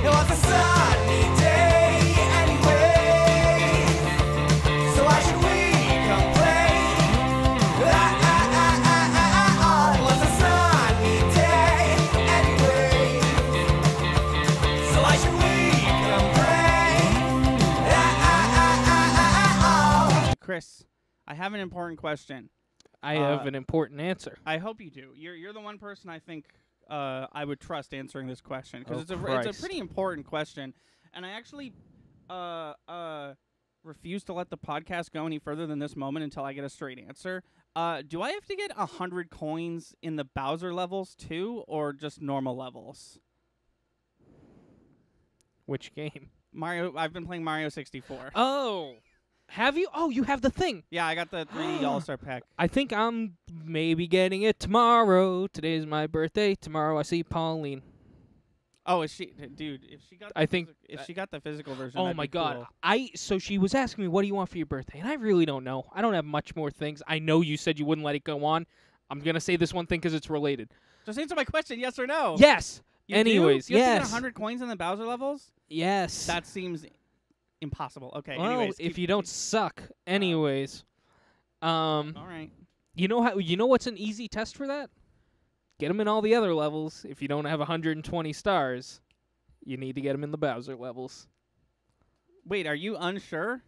It was a sunny day anyway. So why should we complain? It was a sunny day anyway. So why should we complain? Chris, I have an important question. I have an important answer. I hope you do. You're the one person I think I would trust answering this question because it's a pretty important question, and I actually refuse to let the podcast go any further than this moment until I get a straight answer. Do I have to get 100 coins in the Bowser levels too, or just normal levels? Which game? Mario. I've been playing Mario 64. Oh, have you? Oh, you have the thing. Yeah, I got the 3D All-Star pack. I think I'm maybe getting it tomorrow. Today's my birthday. Tomorrow I see Pauline. Oh, is she, dude? If she got, if she got the physical version. Oh that'd my be God! cool. So she was asking me, "What do you want for your birthday?" And I really don't know. I don't have much more things. I know you said you wouldn't let it go on. I'm gonna say this one thing because it's related. Just answer my question, yes or no. Yes. You Anyways, do? You have to yes. get 100 coins in the Bowser levels? Yes. That seems impossible. Okay. Well, anyways, if you don't suck. Anyways, all right. you know what's an easy test for that? Get them in all the other levels. If you don't have 120 stars, you need to get them in the Bowser levels. Wait, are you unsure?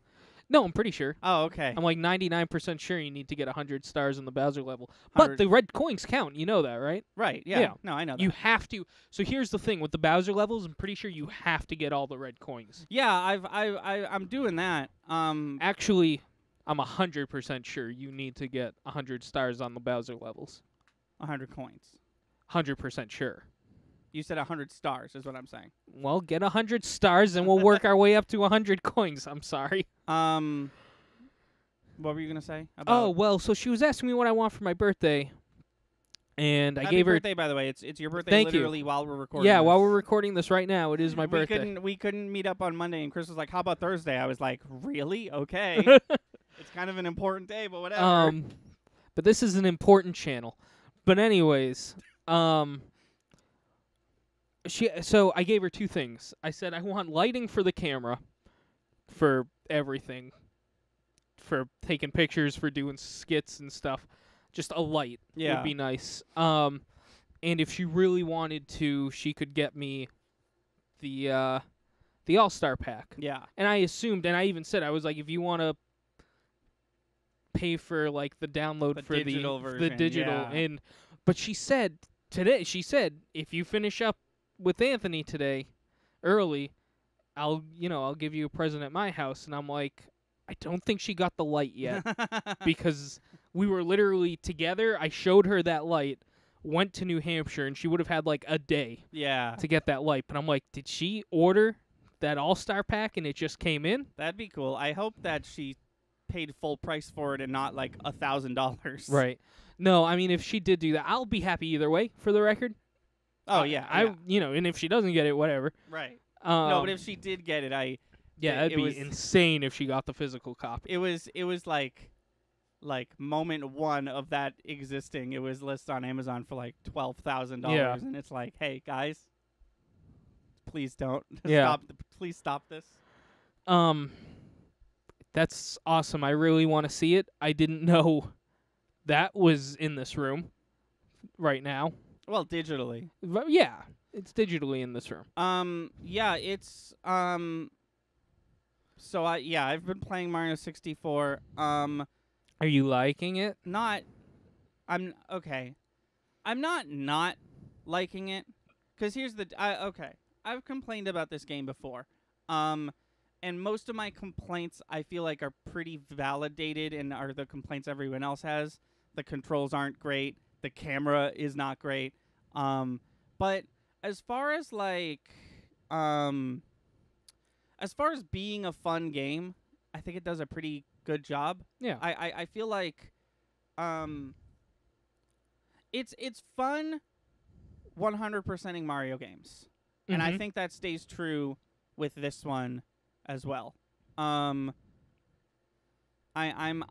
No, I'm pretty sure. Oh, okay. I'm like 99% sure you need to get 100 stars in the Bowser level. But the red coins count. You know that, right? Right. Yeah. Yeah. No, I know that. You have to. So here's the thing with the Bowser levels. I'm pretty sure you have to get all the red coins. Yeah, I'm doing that. Actually, I'm 100% sure you need to get 100 stars on the Bowser levels. 100 coins. 100% sure. You said 100 stars is what I'm saying. Well, get 100 stars and we'll work our way up to 100 coins. I'm sorry. What were you gonna say? Oh, well, so she was asking me what I want for my birthday. And I Happy gave her birthday, by the way. It's your birthday Thank you. literally while we're recording. Yeah, this. while we're recording this right now, it is my birthday. We couldn't meet up on Monday, and Chris was like, "How about Thursday?" I was like, "Really? Okay." It's kind of an important day, but whatever. But this is an important channel. But anyways, so I gave her two things. I said I want lighting for the camera, for everything, for taking pictures, for doing skits and stuff. Just a light would be nice. And if she really wanted to, she could get me the All-Star pack. Yeah. And I assumed, and I even said, I was like, if you want to pay for like the download for digital version, the digital, yeah. But she said today, if you finish up with Anthony today early, I'll give you a present at my house. And I'm like, I don't think she got the light yet because we were literally together. I showed her that light, went to New Hampshire, and she would have had like a day to get that light. But I'm like, did she order that All-Star pack and it just came in? That'd be cool. I hope that she paid full price for it and not like $1,000. Right. No, I mean, if she did do that, I'll be happy either way, for the record. Oh, yeah. And if she doesn't get it, whatever. Right. No, but if she did get it, it'd be insane if she got the physical copy. It was like moment one of that existing. It was listed on Amazon for like $12,000, and it's like, hey guys, please don't stop. Please stop this. That's awesome. I really want to see it. I didn't know that was in this room right now. Well, digitally. Yeah, it's digitally in this room. Yeah, it's So I've been playing Mario 64. Are you liking it? I'm not liking it, because here's I've complained about this game before, and most of my complaints I feel like are pretty validated and are the complaints everyone else has. The controls aren't great. The camera is not great. But as far as being a fun game, I think it does a pretty good job. Yeah. I feel like it's fun 100%ing Mario games. And I think that stays true with this one as well. I'm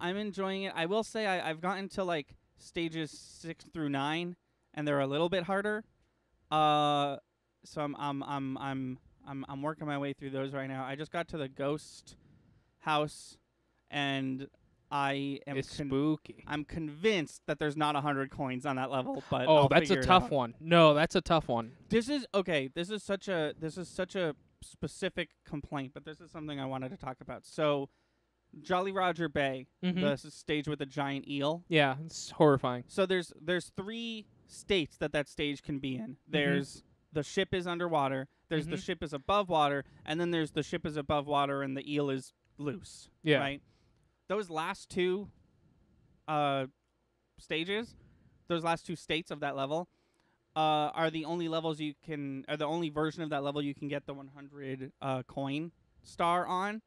enjoying it. I will say I've gotten to like stages 6 through 9, and they're a little bit harder. So I'm I'm working my way through those right now. I just got to the ghost house, and I am It's spooky. I'm convinced that there's not 100 coins on that level, but Oh, I'll that's a figure it tough out. one. No, that's a tough one. This is okay. This is such a specific complaint, but this is something I wanted to talk about. So, Jolly Roger Bay, Mhm. the stage with the giant eel. Yeah, it's horrifying. So there's 3 states that stage can be in. There's the ship is underwater. There's the Mhm. ship is above water, and then there's the ship is above water and the eel is loose. Yeah. Right. Those last 2 stages, those last 2 states of that level, are the only levels you can, are the only version of that level you can get the 100 coin star on,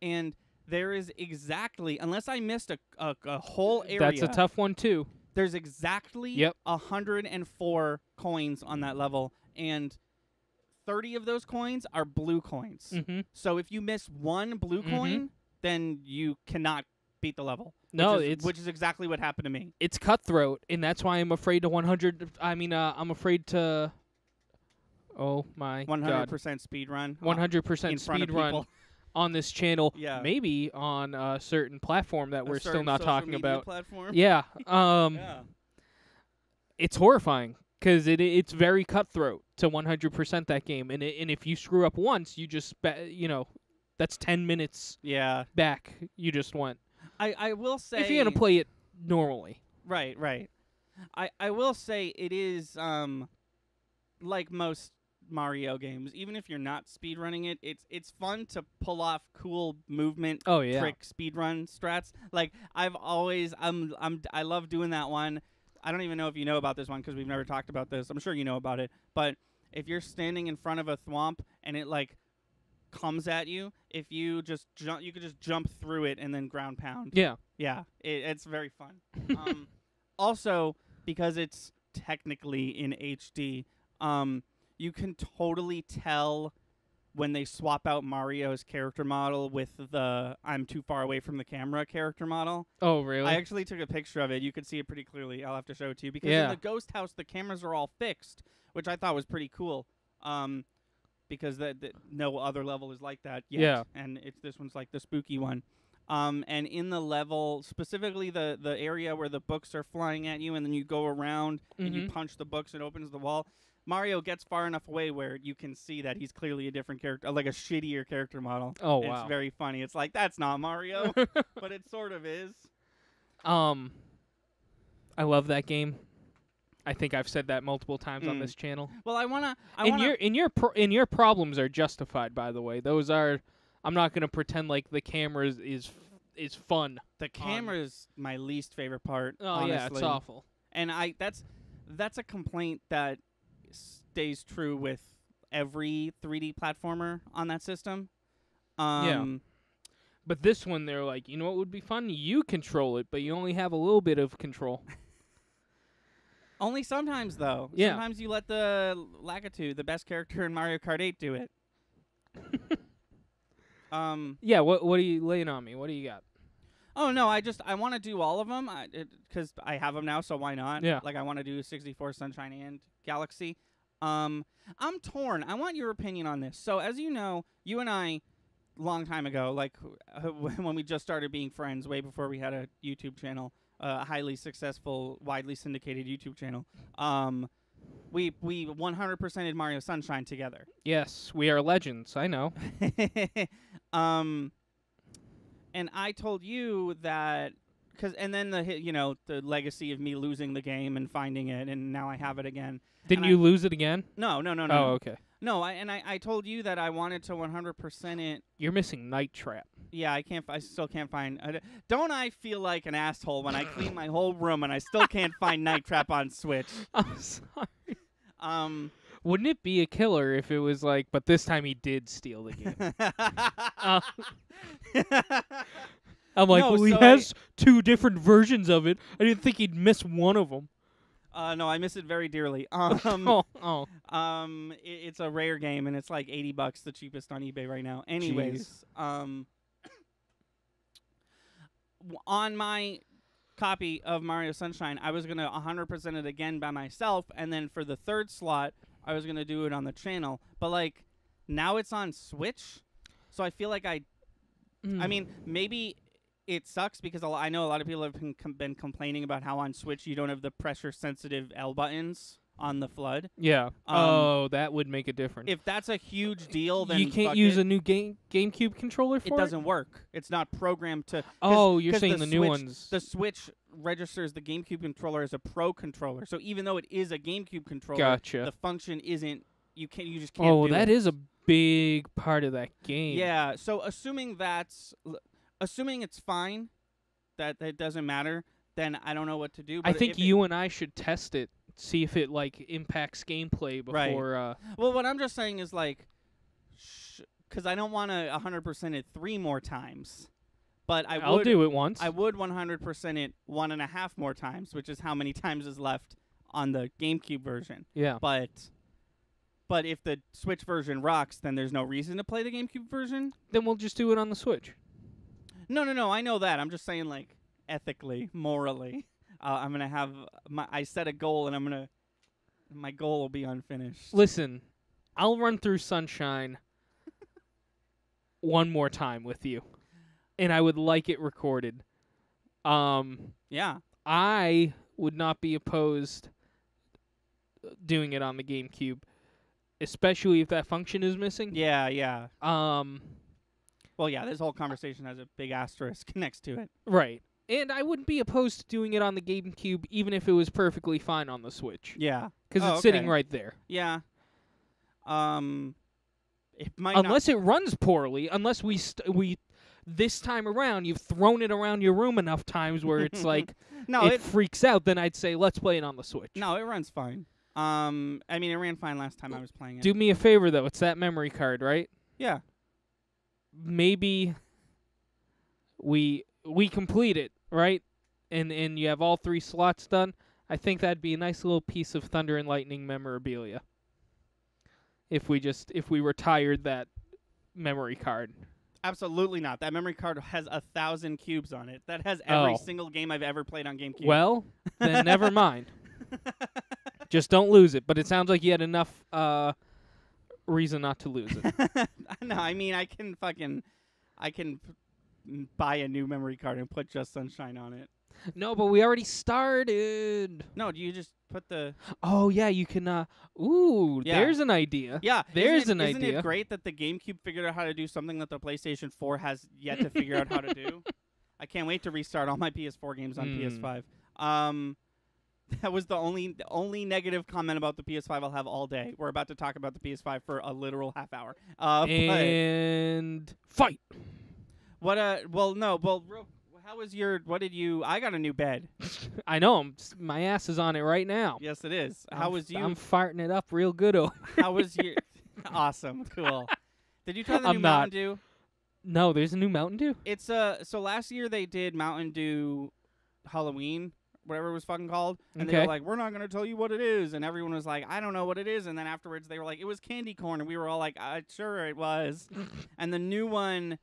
and there is exactly, unless I missed a whole area. That's a tough one too. There's exactly Yep. 104 coins on that level, and 30 of those coins are blue coins. Mm-hmm. So if you miss 1 blue coin, then you cannot beat the level. No, which is exactly what happened to me. it's cutthroat, and that's why I'm afraid to 100. I mean, I'm afraid to. Oh my 100% speed run. 100% in front speed of run people. on this channel. Yeah. Maybe on a certain platform that A we're still certain not social talking media about. Platform. Yeah. Yeah. It's horrifying because it's very cutthroat to 100% that game, and if you screw up once, you just that's 10 minutes Yeah. back. You just went. I will say, If you're gonna play it normally. Right. I will say it is like most Mario games, even if you're not speedrunning it, it's fun to pull off cool movement Oh yeah. trick speedrun strats. Like I've always I love doing that one. I don't even know if you know about this one because we've never talked about this. I'm sure you know about it. But if you're standing in front of a thwomp and it like comes at you, if you just jump, you could just jump through it and then ground pound. Yeah. Yeah, it's very fun. Also, because it's technically in HD, you can totally tell when they swap out Mario's character model with the I'm too far away from the camera character model. Oh really? I actually took a picture of it. You could see it pretty clearly. I'll have to show it to you. Because Yeah. in the ghost house, the cameras are all fixed, which I thought was pretty cool. Because no other level is like that yet. Yeah. And this one's like the spooky one. And in the level, specifically the area where the books are flying at you and then you go around and you punch the books and it opens the wall, Mario gets far enough away where you can see that he's clearly a different character, like a shittier character model. Oh It's wow. very funny. It's like, that's not Mario, but it sort of is. I love that game. I think I've said that multiple times on this channel. Well, I wanna. Your problems are justified, by the way. Those are. I'm not gonna pretend like the camera is fun. The camera's my least favorite part. Oh honestly. yeah, it's awful. And that's a complaint that stays true with every 3D platformer on that system. Yeah. But this one, they're like, you know what would be fun? You control it, but you only have a little bit of control. Only sometimes, though. Yeah. Sometimes you let the Lakitu, the best character in Mario Kart 8, do it. Yeah. What are you laying on me? What do you got? Oh no, I want to do all of them because I have them now, so why not? Yeah. Like I want to do 64, Sunshine, and Galaxy. I'm torn. I want your opinion on this. So as you know, you and I, long time ago, like when we just started being friends, way before we had a YouTube channel, a highly successful, widely syndicated YouTube channel. We 100%ed Mario Sunshine together. Yes, we are legends. I know. And I told you that, and then the legacy of me losing the game and finding it, and now I have it again. Didn't you lose it again? No. Oh, okay. No, I told you that I wanted to 100% it. You're missing Night Trap. Yeah, I still can't find. Don't I feel like an asshole when I clean my whole room and I still can't find Night Trap on Switch? I'm sorry. Wouldn't it be a killer if it was like, but this time he did steal the game? I'm like, No, well, he so has 2 different versions of it. I didn't think he'd miss one of them. No, I miss it very dearly. It's a rare game and it's like $80, the cheapest on eBay right now. Anyways, on my copy of Mario Sunshine, I was gonna 100% it again by myself, and then for the third slot, I was gonna do it on the channel. But like, Now it's on Switch, so I feel like I mean, maybe it sucks because I know a lot of people have been complaining about how on Switch you don't have the pressure-sensitive L buttons on the Flood. Yeah. That would make a difference. If that's a huge deal, then you can't use a new GameCube controller for it. It doesn't work. It's not programmed to. Oh, you're saying the new Switch, ones. The Switch registers the GameCube controller as a Pro controller. So even though it is a GameCube controller, Gotcha. the function isn't. You just can't. Oh, do that it. is a big part of that game. Yeah. So assuming it's fine, that it doesn't matter, then I don't know what to do. But I think you and I should test it, see if it like impacts gameplay before. Right. Well, what I'm just saying is like, because I don't want to 100% it 3 more times, but I'll do it once. I would 100% it 1.5 more times, which is how many times is left on the GameCube version. Yeah. But if the Switch version rocks, then there's no reason to play the GameCube version. Then we'll just do it on the Switch. No. I know that. I'm just saying, like, ethically, morally, I'm gonna have I set a goal, and my goal will be unfinished. Listen, I'll run through Sunshine one more time with you, and I would like it recorded. Yeah. I would not be opposed doing it on the GameCube, especially if that function is missing. Yeah. Well, yeah, this whole conversation has a big asterisk next to it. Right. And I wouldn't be opposed to doing it on the GameCube, even if it was perfectly fine on the Switch. Yeah. Because it's sitting right there. Yeah. It might unless it runs poorly, unless we this time around, you've thrown it around your room enough times where it's like, it freaks out, then I'd say, let's play it on the Switch. No, it runs fine. I mean, it ran fine last time I was playing it. Do me a favor, though. It's that memory card, right? Yeah. Maybe we complete it, right? And you have all 3 slots done. I think that'd be a nice little piece of Thunder and Lightning memorabilia. If we retired that memory card. Absolutely not. That memory card has 1,000 cubes on it. That has every single game I've ever played on GameCube. Well, then never mind. Just don't lose it. But it sounds like you had enough reason not to lose it. No, I mean, I can buy a new memory card and put Just Sunshine on it. No, but we already started. No, do you just put the... Oh, yeah, you can... There's an idea. Yeah, there's an idea. Isn't it great that the GameCube figured out how to do something that the PlayStation 4 has yet to figure out how to do? I can't wait to restart all my PS4 games on PS5. That was the only negative comment about the PS5 I'll have all day. We're about to talk about the PS5 for a literal half hour. And fight. How was your? What did you? I got a new bed. I know. My ass is on it right now. Yes, it is. How was you? I'm farting it up real good. How was your? Awesome, cool. Did you try the new Mountain Dew? No, there's a new Mountain Dew. It's so last year they did Mountain Dew Halloween, whatever it was fucking called, and they were like, we're not gonna tell you what it is, and everyone was like, I don't know what it is, and then afterwards they were like, it was candy corn, and we were all like, sure it was, and the new one,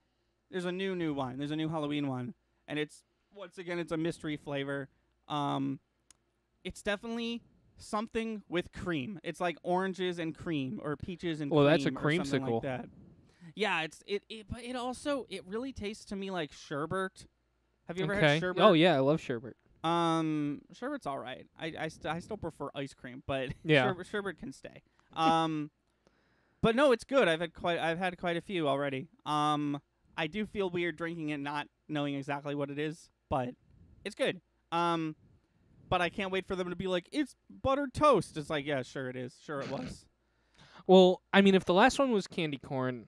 there's a new one, there's a new Halloween one. And it's, once again, it's a mystery flavor. It's definitely something with cream. It's like oranges and cream or peaches and cream. Well, that's a or something creamsicle. like that. Yeah, but it also, it really tastes to me like sherbet. Have you ever had sherbet? Oh, yeah, I love sherbet. Sherbet's all right. I still prefer ice cream, but yeah. sherbet can stay. But no, it's good. I've had quite a few already. I do feel weird drinking it, not knowing exactly what it is, but it's good. But I can't wait for them to be like, it's buttered toast. It's like, yeah, sure it is. Sure it was. Well, I mean, if the last one was candy corn,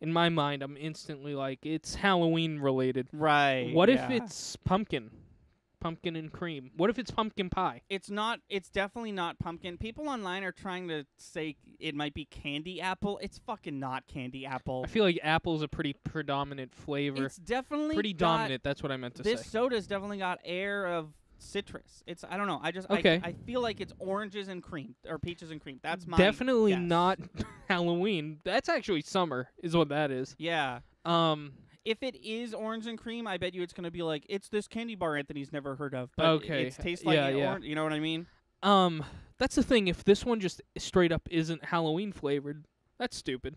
in my mind, I'm instantly like, it's Halloween related. Right. What if it's pumpkin? Pumpkin and cream. What if it's pumpkin pie? It's not. It's definitely not pumpkin. People online are trying to say it might be candy apple. It's fucking not candy apple. I feel like apple's a pretty predominant flavor. It's definitely pretty dominant. That's what I meant to say. This soda's definitely got air of citrus. It's, I don't know. I feel like it's oranges and cream or peaches and cream. That's my definitely guess. Not Halloween. That's actually summer is what that is. Yeah. If it is orange and cream, I bet you it's going to be like, it's this candy bar Anthony's never heard of. But it tastes like orange. You know what I mean? That's the thing. If this one just straight up isn't Halloween flavored, that's stupid.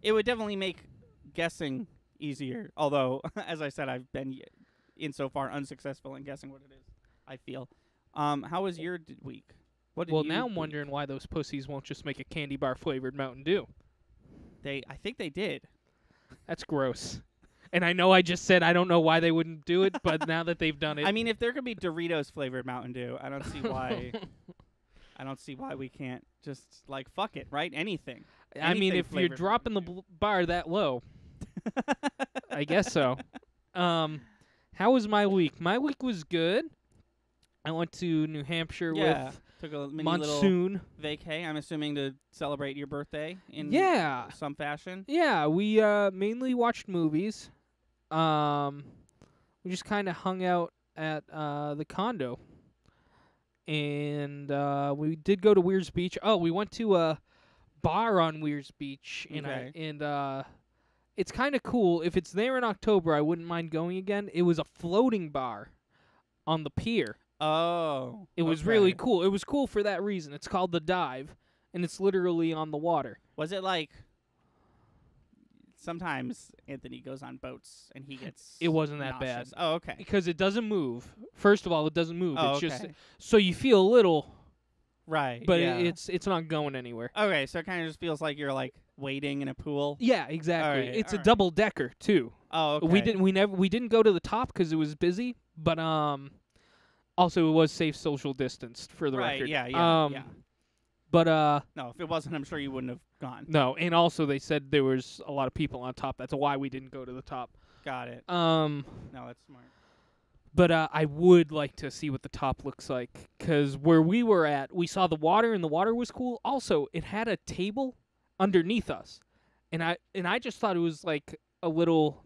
It would definitely make guessing easier. Although, as I said, I've been insofar unsuccessful in guessing what it is. I feel. How was your week? What did Well, you now I'm tweak? wondering why those pussies won't just make a candy bar flavored Mountain Dew. I think they did. That's gross. And I know I just said I don't know why they wouldn't do it, but now that they've done it, I mean, if there could be Doritos flavored Mountain Dew, I don't see why. I don't see why we can't just like fuck it, right? Anything. I mean, anything if you're flavored dropping the Mountain bar that low, I guess so. How was my week? My week was good. I went to New Hampshire Yeah, with took a mini Monsoon. little vacay. I'm assuming to celebrate your birthday in Yeah. some fashion. Yeah, we mainly watched movies. We just kind of hung out at the condo. And we did go to Weir's Beach. Oh, we went to a bar on Weir's Beach, Okay. and it's kind of cool. If it's there in October, I wouldn't mind going again. It was a floating bar on the pier. Oh, It was okay. really cool. It was cool for that reason. It's called The Dive, and it's literally on the water. Was it like? Sometimes Anthony goes on boats and he gets. It wasn't that bad. nauseous. Oh, okay. Because it doesn't move. First of all, it doesn't move. Oh, It's okay. just so you feel a little, Right. but yeah. it's not going anywhere. Okay, so it kind of just feels like you're like wading in a pool. Yeah, exactly. Alright, It's a alright. double decker too. Oh, okay. We didn't go to the top because it was busy, but also it was safe social distanced for the Right. record. Yeah. Yeah. Um, yeah. But No, if it wasn't, I'm sure you wouldn't have gone. no, and also they said there was a lot of people on top. That's why we didn't go to the top. Got it. No, That's smart. but I would like to see what the top looks like because where we were at, we saw the water and the water was cool. Also, it had a table underneath us, and I just thought it was like a little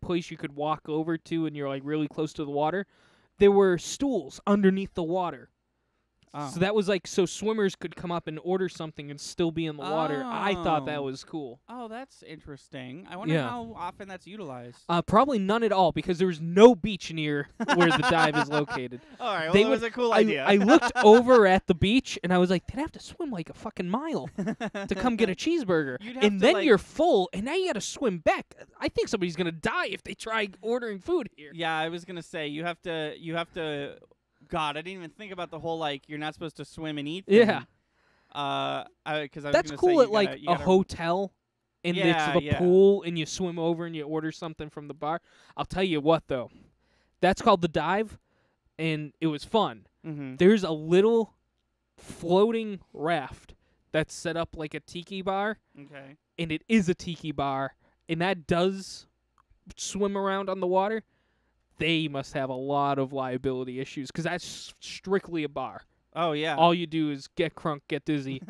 place you could walk over to, and you're like really close to the water. There were stools underneath the water. Oh. So that was like so swimmers could come up and order something and still be in the water. I thought that Oh. was cool. Oh, that's interesting. I wonder Yeah. how often that's utilized. Probably none at all because there was no beach near where the dive is located. All right. Well, they it was a cool I, idea. I looked over at the beach and I was like, they'd have to swim like a fucking mile to come get a cheeseburger. You'd have And to, then like- you're full and now you got to swim back. I think somebody's going to die if they try ordering food here. Yeah, I was gonna say you have to. God, I didn't even think about the whole like you're not supposed to swim and eat. Yeah. Thing. Because I was That's gonna cool say at like you a gotta, hotel and Yeah, it's the yeah. pool and you swim over and you order something from the bar. I'll tell you what though. That's called the dive and it was fun. Mm-hmm. There's a little floating raft that's set up like a tiki bar Okay. and it is a tiki bar and that does swim around on the water. They must have a lot of liability issues because that's strictly a bar. Oh yeah. All you do is get crunk, get dizzy,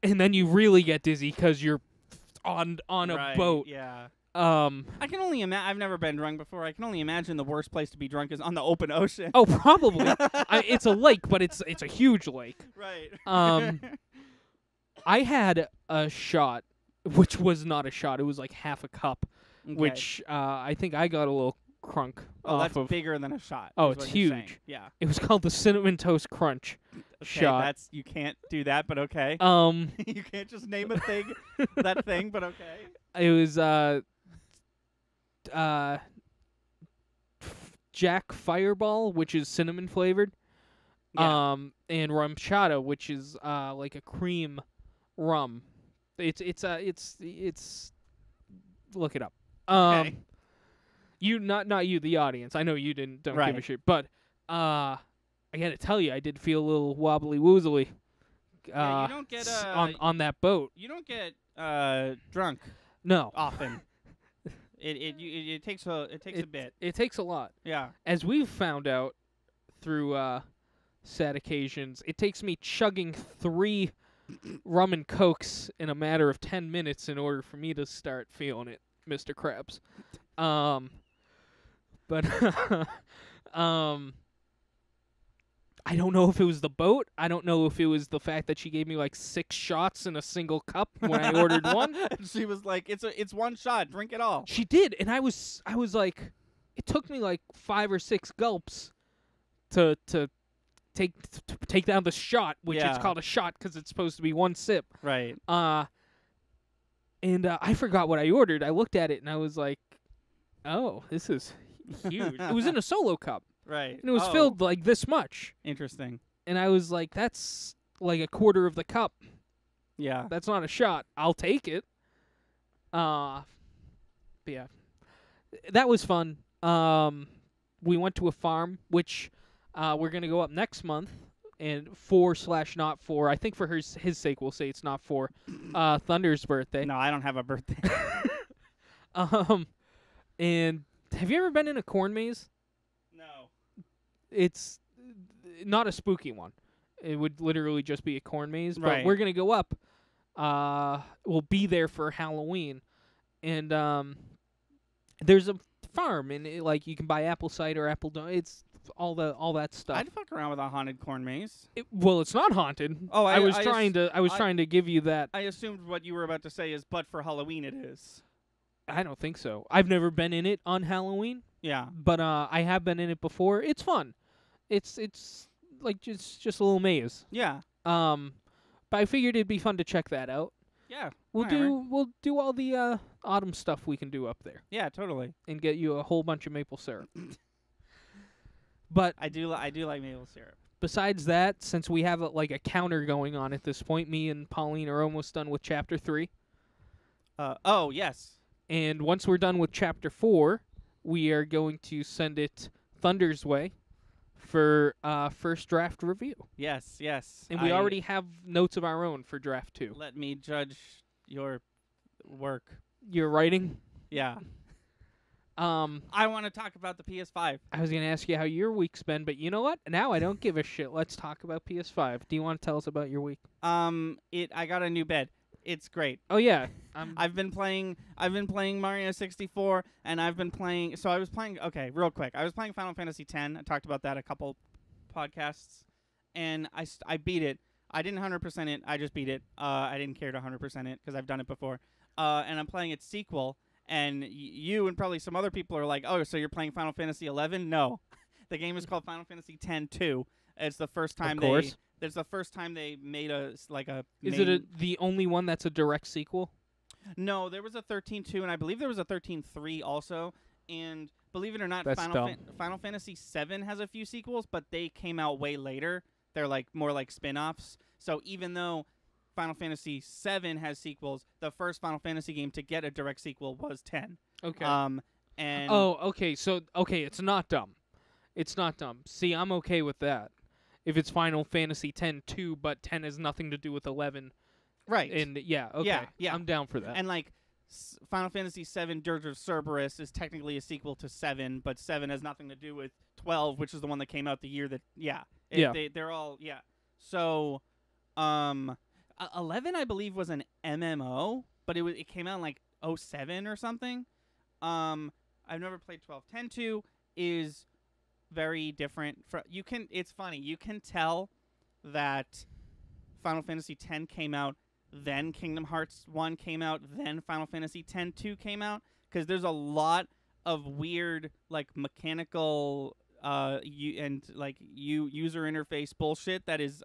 and then you really get dizzy because you're on a Right, boat. Yeah. I I can only imagine. I've never been drunk before. I can only imagine the worst place to be drunk is on the open ocean. Oh, probably. It's a lake, but it's a huge lake. Right. I had a shot, which was not a shot. It was like half a cup, Okay. which I think I got a little crunk Oh, off that's of. bigger than a shot. Oh, is it's what you're saying. huge. Yeah. It was called the Cinnamon Toast Crunch Okay, shot. That's you can't do that, but okay. You can't just name a thing, that thing, but okay. It was Jack Fireball, which is cinnamon flavored. Yeah. And Rumchata, which is like a cream rum. It's look it up. Okay. You not you, the audience. I know you don't give a Right. shit, but I gotta tell you, I did feel a little wobbly woozly. Yeah, you don't get, on that boat. You don't get drunk No, often. It takes a bit. it takes a lot. Yeah. As we've found out through sad occasions, it takes me chugging 3 rum and cokes in a matter of 10 minutes in order for me to start feeling it, Mr. Krabs. But I don't know if it was the boat. I don't know if it was the fact that she gave me like 6 shots in a single cup when I ordered one. She was like, "It's one shot. Drink it all." She did, and I was like, it took me like 5 or 6 gulps to take down the shot, which Yeah. it's called a shot because it's supposed to be one sip. Right. And I forgot what I ordered. I looked at it and I was like, "Oh, this is huge." It was in a solo cup, Right. and it was Oh, filled like this much. Interesting. And I was like, "That's like a quarter of the cup. Yeah. That's not a shot. I'll take it." But yeah, that was fun. We went to a farm, which we're gonna go up next month, and not for. I think for his sake, we'll say it's not for Thunder's birthday. No, I don't have a birthday. And have you ever been in a corn maze? No. It's not a spooky one. It would literally just be a corn maze. But Right. we're gonna go up. We'll be there for Halloween, and there's a farm, and like you can buy apple cider, it's all that stuff. I'd fuck around with a haunted corn maze. Well, it's not haunted. Oh, I was I trying to give you that. I assumed what you were about to say is, but for Halloween it is. I don't think so. I've never been in it on Halloween, Yeah. but I have been in it before. It's fun. It's like just a little maze. Yeah. But I figured it'd be fun to check that out. Yeah. We'll whatever. do all the autumn stuff we can do up there Yeah, totally. and get you a whole bunch of maple syrup. But I do like maple syrup. besides that, since we have a counter going on at this point, me and Pauline are almost done with Chapter 3. Oh, yes. And once we're done with Chapter 4, we are going to send it Thunder's way for first draft review. Yes, yes. And we already have notes of our own for Draft 2. Let me judge your work. You're writing? Yeah. I I want to talk about the PS5. was going to ask you how your week's been, but you know what? Now I don't give a shit. Let's talk about PS5. Do you want to tell us about your week? I got a new bed. It's great. Oh, yeah. I've been playing Mario 64, and I was playing, okay, real quick. I was playing Final Fantasy X. I talked about that a couple podcasts, and I beat it. I didn't 100% it. I just beat it. I didn't care to 100% it because I've done it before. And I'm playing its sequel, and you and probably some other people are like, "Oh, so you're playing Final Fantasy 11?" No. The game is called Final Fantasy X-2. It's the first time It's the first time they made Is it the only one that's a direct sequel? No, there was a 13.2, and I believe there was a 13.3 also. And believe it or not, That's Final Fantasy 7 has a few sequels, but they came out way later. They're more like spin-offs. So even though Final Fantasy 7 has sequels, the first Final Fantasy game to get a direct sequel was 10. Okay. And okay. So it's not dumb. It's not dumb. See, I'm okay with that. If it's Final Fantasy X-2, but 10 has nothing to do with 11. right. And yeah, okay. Yeah. I'm down for that. And Final Fantasy VII Dirge of Cerberus is technically a sequel to 7, but 7 has nothing to do with 12, which is the one that came out the year that they're all So 11 I believe was an MMO, but it came out in 07 or something. I've never played 12. 10.2 is very different. It's funny. You can tell that Final Fantasy X came out, then Kingdom Hearts 1 came out, then Final Fantasy X-2 came out, because there's a lot of weird mechanical user interface bullshit that is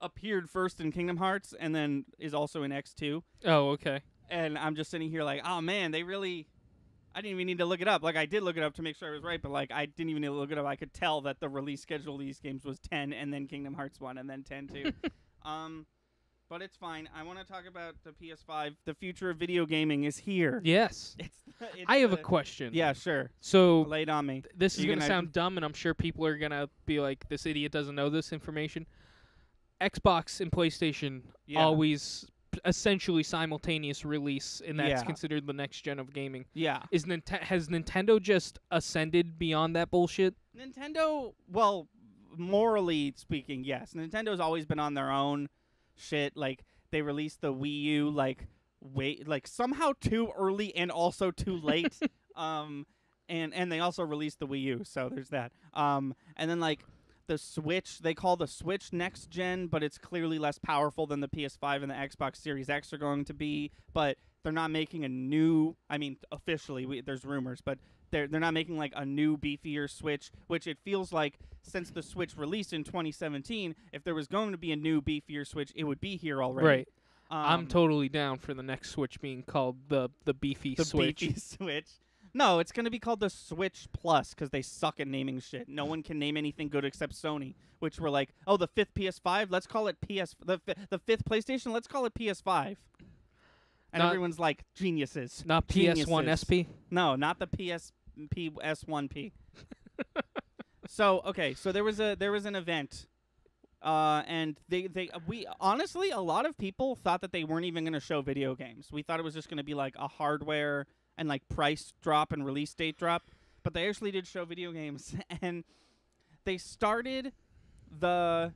appeared first in Kingdom Hearts and then is also in X2. Oh, okay. And I'm just sitting here oh man, I didn't even need to look it up. I did look it up to make sure I was right, but I didn't even need to look it up. I could tell that the release schedule of these games was 10 and then Kingdom Hearts 1 and then 10-2. But it's fine. I want to talk about the PS5. The future of video gaming is here. Yes. I have a question. Yeah, sure. So lay it on me. This is going to sound dumb, and I'm sure people are going to be like, this idiot doesn't know this information. Xbox and PlayStation always essentially simultaneous release, and that's considered the next gen of gaming. Yeah. Has Nintendo just ascended beyond that bullshit? Nintendo, well, morally speaking, yes. Nintendo's always been on their own shit. They released the Wii U somehow too early and also too late. And they also released the Wii U, so there's that. And then the Switch, they call the Switch next gen, but it's clearly less powerful than the PS5 and the Xbox Series X are going to be. But they're not making a new, officially, there's rumors, but they're not making a new beefier Switch, which it feels like since the Switch released in 2017, if there was going to be a new beefier Switch, it would be here already. Right. I'm totally down for the next Switch being called the beefy the Switch. beefy Switch. No, it's gonna be called the Switch Plus because they suck at naming shit. No one can name anything good except Sony, which were like, oh, the 5th PS5, let's call it the 5th PlayStation, let's call it PS5. And Not- everyone's like, geniuses. Not PS1 Geniuses. SP. No, not the PSP S1P. So okay, so there was an event, and we honestly, a lot of people thought that they weren't even going to show video games. We thought it was just going to be like a hardware and like price drop and release date drop, but they actually did show video games, and they started the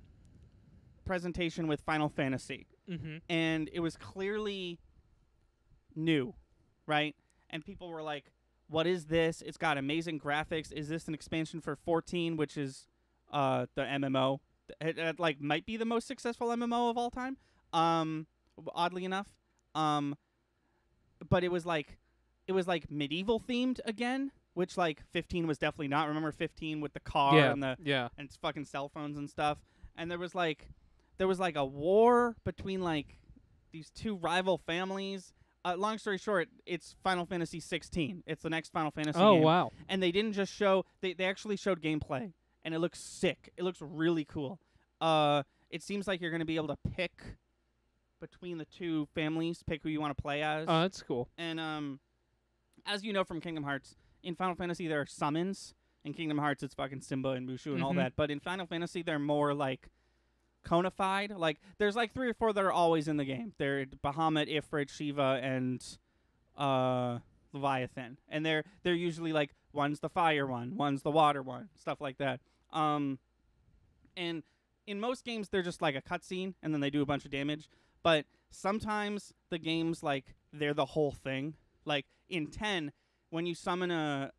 presentation with Final Fantasy, Mm-hmm. and it was clearly new, right? And people were like, what is this? It's got amazing graphics. Is this an expansion for 14, which is the MMO? It like might be the most successful MMO of all time. Oddly enough. But it was like medieval themed again, which like 15 was definitely not. Remember 15 with the car and the Yeah. and it's fucking cell phones and stuff. And there was like a war between like these two rival families. Long story short, it's Final Fantasy 16. It's the next Final Fantasy Oh game. wow. And they didn't just show they actually showed gameplay, and it looks sick. It looks really cool. It seems like you're going to be able to pick between the two families, pick who you want to play as. Oh, that's cool. And as you know from Kingdom Hearts, in Final Fantasy there are summons. In Kingdom Hearts it's fucking Simba and Mushu and all Mhm. that. But in Final Fantasy they're more like conified. Like there's like 3 or 4 that are always in the game. They're Bahamut, Ifrit, Shiva, and Leviathan. And they're usually like one's the fire one, one's the water one, stuff like that. And in most games they're just like a cutscene and then they do a bunch of damage. But sometimes the games like they're the whole thing. Like in 10, when you summon a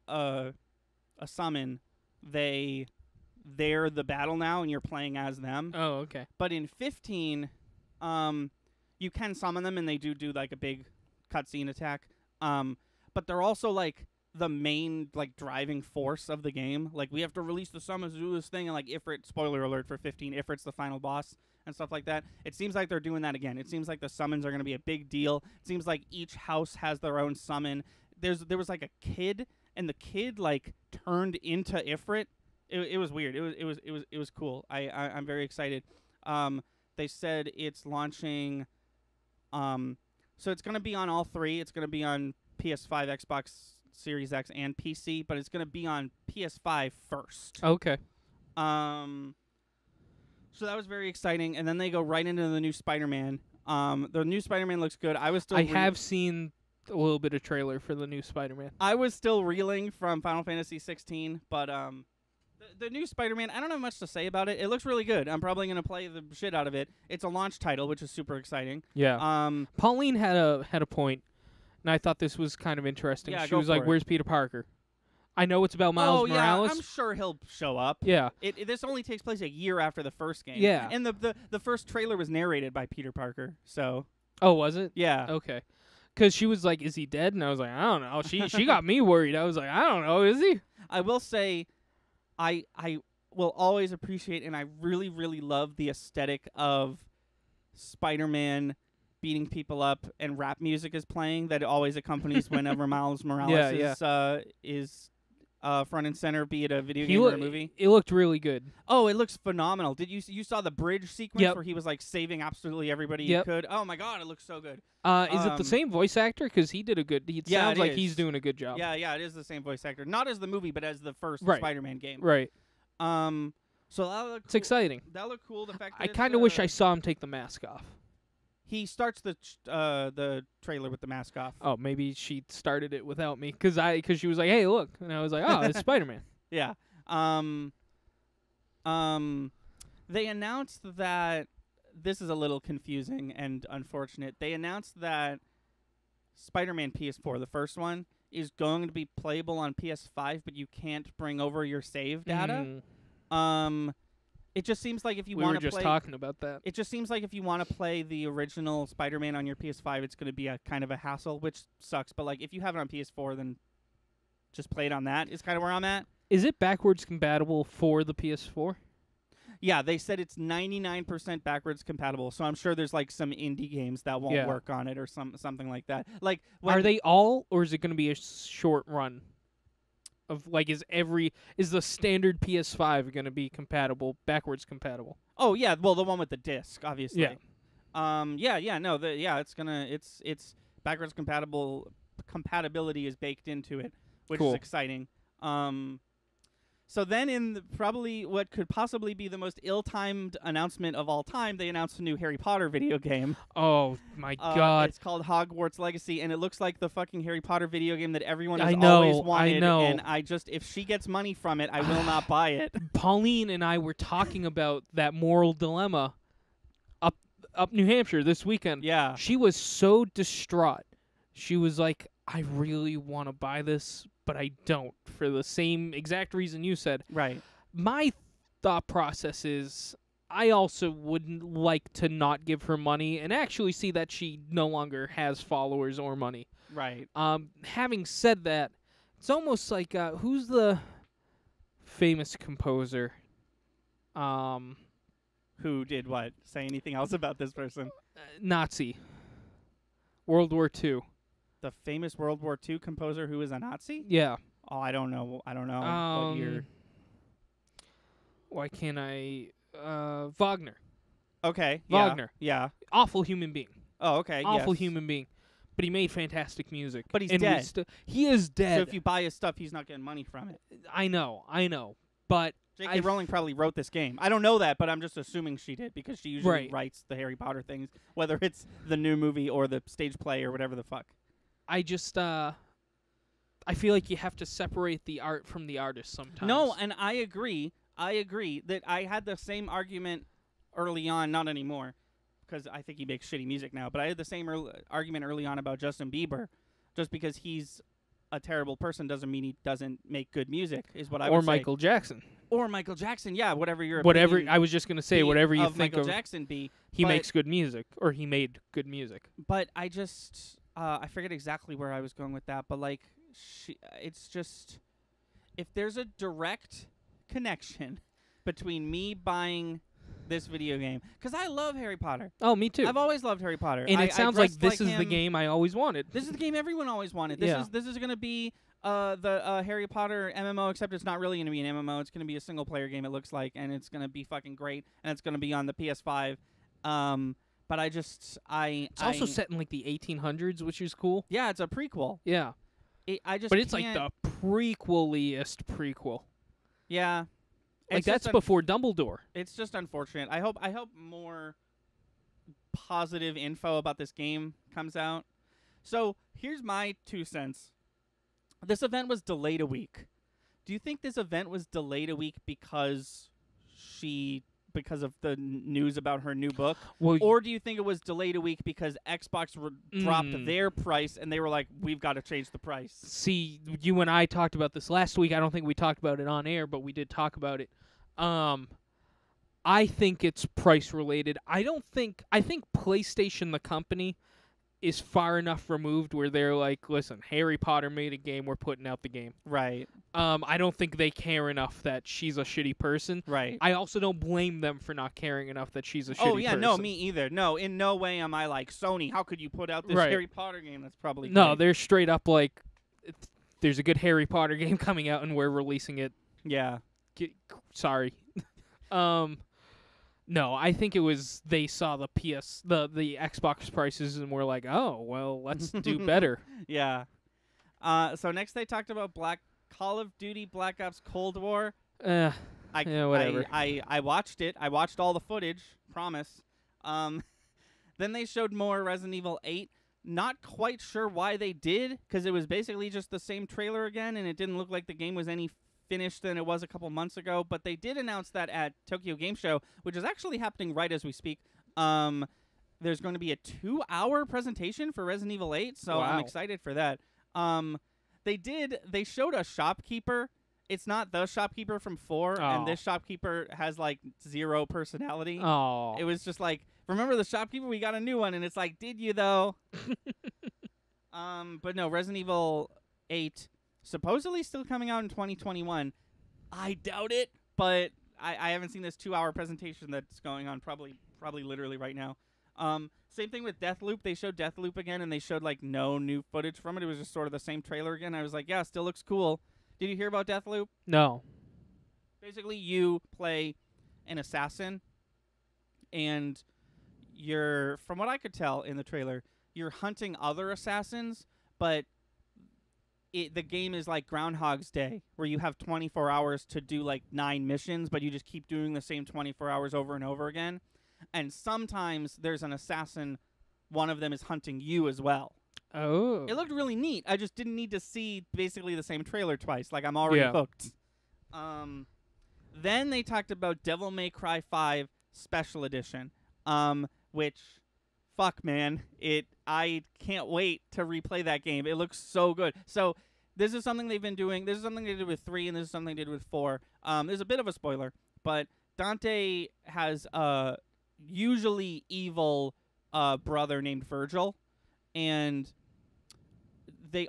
summon, they're the battle now and you're playing as them. Oh, okay. But in 15, you can summon them and they do like a big cutscene attack. But they're also like the main like driving force of the game. Like we have to release the summons to do this thing, and like Ifrit, spoiler alert for 15, Ifrit's the final boss and stuff like that. It seems like they're doing that again. It seems like the summons are going to be a big deal. It seems like each house has their own summon. There was like a kid, and the kid like turned into Ifrit. It was weird. It was cool. I'm very excited. They said it's launching. So it's gonna be on all 3. It's gonna be on PS5, Xbox Series X, and PC, but it's gonna be on PS5 first. Okay. So that was very exciting, and then they go right into the new Spider-Man. The new Spider-Man looks good. I have seen a little bit of trailer for the new Spider-Man. I was still reeling from Final Fantasy 16, but the new Spider-Man, I don't have much to say about it. It looks really good. I'm probably going to play the shit out of it. It's a launch title, which is super exciting. Yeah. Pauline had a point, and I thought this was kind of interesting. Yeah, she go was like, for it. "Where's Peter Parker?" I know it's about Miles Morales. Yeah, I'm sure he'll show up. Yeah. This only takes place a year after the first game. Yeah. And the first trailer was narrated by Peter Parker, so Oh, was it? yeah. Okay. Because she was like, "Is he dead?" And I was like, "I don't know." She got me worried. I was like, "I don't know. Is he?" I will say, I will always appreciate, and I really, really love the aesthetic of Spider-Man beating people up and rap music is playing that always accompanies whenever Miles Morales is front and center, be it a video game or a movie. It looked really good. Oh, it looks phenomenal. Did you saw the bridge sequence Yep. where he was like saving absolutely everybody Yep. he could? Oh my god, it looks so good. Is it the same voice actor? Because he did a good. It Yeah, sounds it like is. he's doing a good job. Yeah, it is the same voice actor. Not as the movie, but as the first Right. Spider-Man game. Right. So that looked It's cool. exciting. That looked cool. The fact that I it's, kind of wish I saw him take the mask off. He starts the trailer with the mask off. Oh, maybe she started it without me because she was like, "Hey, look," and I was like, "Oh, it's Spider-Man." Yeah. They announced that this is a little confusing and unfortunate. They announced that Spider-Man PS4, the first one, is going to be playable on PS5, but you can't bring over your save data. It just seems like if you We want were to just play, talking about that. it just seems like if you want to play the original Spider-Man on your PS5, it's going to be a kind of a hassle, which sucks. But like if you have it on PS4, then just play it on that. Is kind of where I'm at. Is it backwards compatible for the PS4? Yeah, they said it's 99% backwards compatible. So I'm sure there's like some indie games that won't Yeah. work on it or something like that. Like Are they all, or is it going to be a short run? Of like, is the standard PS5 going to be backwards compatible? Oh yeah, well the one with the disc, obviously. Yeah. It's backwards compatibility is baked into it, which Cool. is exciting. So then in probably what could possibly be the most ill-timed announcement of all time, they announced a new Harry Potter video game. Oh my God! It's called Hogwarts Legacy, and it looks like the fucking Harry Potter video game that everyone has I know, always I wanted. know. And if she gets money from it, I will not buy it. Pauline and I were talking about that moral dilemma up New Hampshire this weekend. Yeah. She was so distraught. She was like, I really want to buy this, but I don't, for the same exact reason you said. Right. My thought process is I also wouldn't like to not give her money and actually see that she no longer has followers or money. Right. Having said that, it's almost like who's the famous composer? Who did what? Say anything else about this person? Nazi. World War II. The famous World War II composer who is a Nazi? Yeah. Oh, I don't know. What year? Why can't I? Wagner. Okay. Wagner. Yeah. Awful human being. Oh, okay. Awful yes. human being. But he made fantastic music. But he's and dead. He is dead. So if you buy his stuff, he's not getting money from it. I know. But J.K. Rowling probably wrote this game. I don't know that, but I'm just assuming she did because she usually Right. writes the Harry Potter things, whether it's the new movie or the stage play or whatever the fuck. I just I feel like you have to separate the art from the artist sometimes. No, and I agree that I had the same argument early on, not anymore, because I think he makes shitty music now, but I had the same argument early on about Justin Bieber. Just because he's a terrible person doesn't mean he doesn't make good music, is what I would or say. Michael Jackson. Or Michael Jackson, yeah, whatever your Whatever, opinion I was just going to say, be whatever you of think Michael of, Jackson be. he but- makes good music, or he made good music. But I just, I forget exactly where I was going with that, but like, it's just, if there's a direct connection between me buying this video game, because I love Harry Potter. Oh, me too. I've always loved Harry Potter. And I it sounds like dressed this is the him. game I always wanted. This is the game everyone always wanted. Yeah. This is going to be the Harry Potter MMO, except it's not really going to be an MMO. It's going to be a single player game, it looks like, and it's going to be fucking great, and it's going to be on the PS5. But It's also set in like the 1800s, which is cool. Yeah, it's a prequel. Yeah. But it's like the prequeliest prequel. Yeah. Like It's that's just before Dumbledore. It's just unfortunate. I hope more positive info about this game comes out. So here's my 2 cents. This event was delayed a week. Do you think this event was delayed a week because of the news about her new book? Well, Or do you think it was delayed a week because Xbox dropped their price and they were like, we've got to change the price? see, you and I talked about this last week. I don't think we talked about it on air, but we did talk about it. I think it's price related. I think PlayStation, the company, is far enough removed where they're like, listen, Harry Potter made a game, we're putting out the game. Right. I don't think they care enough that she's a shitty person. Right. I also don't blame them for not caring enough that she's a shitty person. Oh, yeah, no, me either. No, in no way am I like, Sony, how could you put out this Right. Harry Potter game? That's probably No, great. they're straight up like, there's a good Harry Potter game coming out and we're releasing it. Yeah. Sorry. No, I think it was they saw the Xbox prices and were like, oh, well, let's do better. Yeah. So next they talked about Call of Duty Black Ops Cold War. Yeah, Whatever. I watched it. I watched all the footage. Promise. Then they showed more Resident Evil 8. Not quite sure why they did, because it was basically just the same trailer again, and it didn't look like the game was any finished than it was a couple months ago. But they did announce that at Tokyo Game Show, which is actually happening right as we speak. There's going to be a 2-hour presentation for Resident Evil 8, so I'm Wow. excited for that. They showed a shopkeeper. It's not the shopkeeper from 4, Oh. and this shopkeeper has like 0 personality. Oh. It was just like, remember the shopkeeper? We got a new one, and it's like, did you though? But no, Resident Evil 8 supposedly still coming out in 2021. I doubt it, but I haven't seen this 2-hour presentation that's going on probably literally right now. Same thing with Deathloop. They showed Deathloop again, and they showed like no new footage from it. It was just sort of the same trailer again. I was like, yeah, still looks cool. Did you hear about Deathloop? No. Basically, you play an assassin, and you're, from what I could tell in the trailer, you're hunting other assassins, but the game is like Groundhog's Day, where you have 24 hours to do like 9 missions, but you just keep doing the same 24 hours over and over again. And sometimes there's an assassin, one of them is hunting you as well. Oh. It looked really neat. I just didn't need to see basically the same trailer twice. Like, I'm already hooked. Then they talked about Devil May Cry 5 Special Edition, which, fuck, man. I can't wait to replay that game. It looks so good. So this is something they've been doing. This is something they did with 3, and this is something they did with 4. There's a bit of a spoiler, but Dante has a usually evil brother named Virgil, and they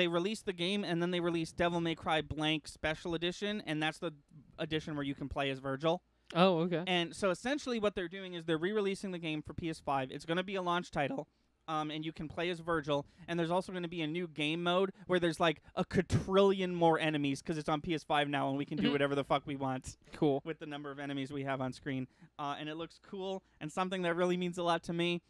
release the game, and then they release Devil May Cry Blank Special Edition, and that's the edition where you can play as Virgil. Oh, okay. And so essentially what they're doing is they're re-releasing the game for PS5. It's going to be a launch title, and you can play as Virgil. And there's also going to be a new game mode where there's like a quadrillion more enemies because it's on PS5 now, and we can do whatever the fuck we want. Cool. With the number of enemies we have on screen. And it looks cool, and something that really means a lot to me.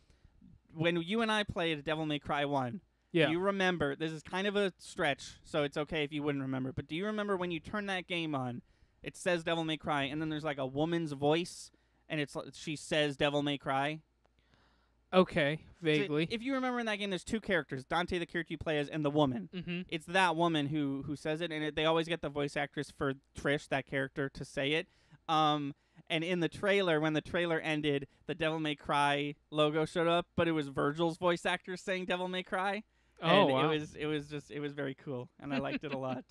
When you and I played Devil May Cry 1, Yeah. do you remember, this is kind of a stretch, so it's okay if you wouldn't remember, but do you remember when you turn that game on, it says Devil May Cry, and then there's like a woman's voice, and she says Devil May Cry? Okay, So vaguely. if you remember in that game, there's 2 characters, Dante, the character you play as, and the woman. Mm-hmm. It's that woman who says it, and they always get the voice actress for Trish, that character, to say it. And in the trailer, when the trailer ended, the Devil May Cry logo showed up, but it was Virgil's voice actor saying Devil May Cry. Oh, And wow. it was very cool, and I liked it a lot.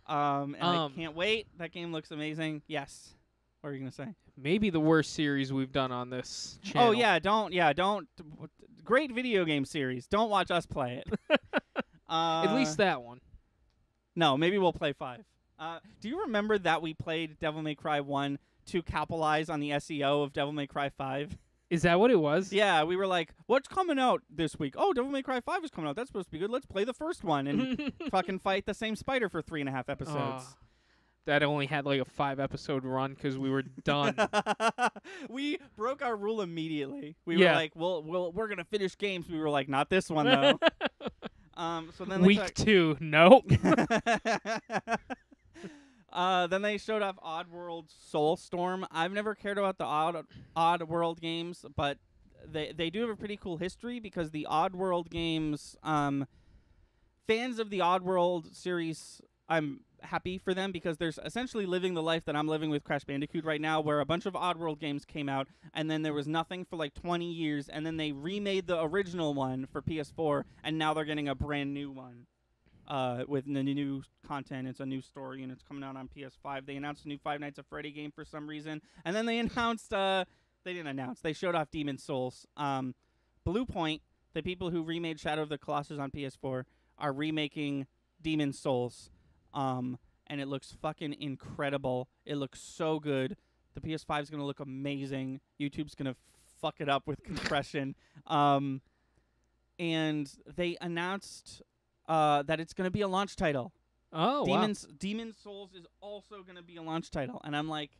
And I can't wait. That game looks amazing. Yes. What are you gonna say? Maybe the worst series we've done on this channel. Oh yeah, don't. Great video game series. Don't watch us play it. At least that one. No, maybe we'll play 5. Do you remember that we played Devil May Cry 1 to capitalize on the SEO of Devil May Cry 5? Is that what it was? Yeah, we were like, what's coming out this week? Oh, Devil May Cry 5 is coming out. That's supposed to be good. Let's play the first one and fucking fight the same spider for 3.5 episodes. That only had like a 5-episode run because we were done. We broke our rule immediately. We Yeah. were like, we're going to finish games. We were like, not this one, though. So then Week 2, nope. Then they showed off Oddworld Soulstorm. I've never cared about the Oddworld games, but they do have a pretty cool history because the Oddworld games, fans of the Oddworld series, I'm happy for them because they're essentially living the life that I'm living with Crash Bandicoot right now, where a bunch of Oddworld games came out, and then there was nothing for like 20 years, and then they remade the original one for PS4, and now they're getting a brand new one. With the new content. It's a new story, and it's coming out on PS5. They announced a new Five Nights at Freddy game for some reason, and then they announced, they showed off Demon's Souls. Blue Point, the people who remade Shadow of the Colossus on PS4, are remaking Demon's Souls, and it looks fucking incredible. It looks so good. The PS5 is going to look amazing. YouTube's going to fuck it up with compression. And they announced that it's going to be a launch title. Oh, wow. Demon's Souls is also going to be a launch title. And I'm like,